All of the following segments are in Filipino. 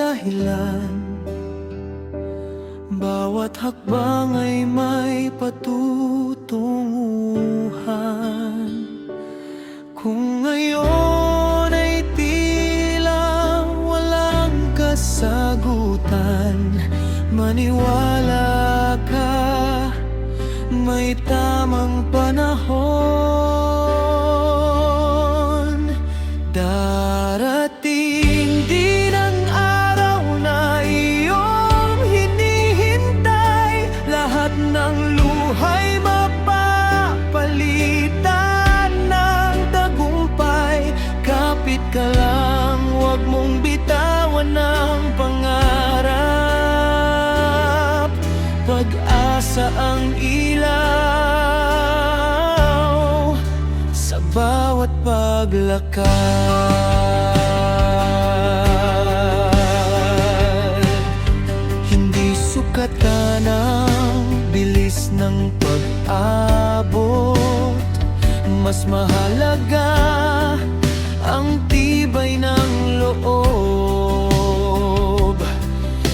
dahilan. Bawat hakbang ay may patutunguhan. Kung ngayon ay tila walang kasagutan, maniwala ka, may tamang panahon. Darating din ang araw na iyong hinihintay. Lahat ng luhay mapapalitan ng tagumpay. Kapit ka lang, huwag mong bitawan ang pangarap. Pag-asa ang ilaw sa bawat paglakad. Hindi sukatan ang bilis ng pag-abot. Mas mahalaga ang tibay ng loob.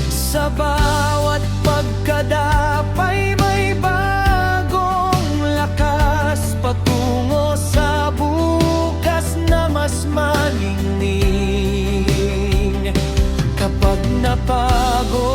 Sa bawat pagkadapay may bagong lakas, patungo sa bukas na mas maningning. Kapag napagod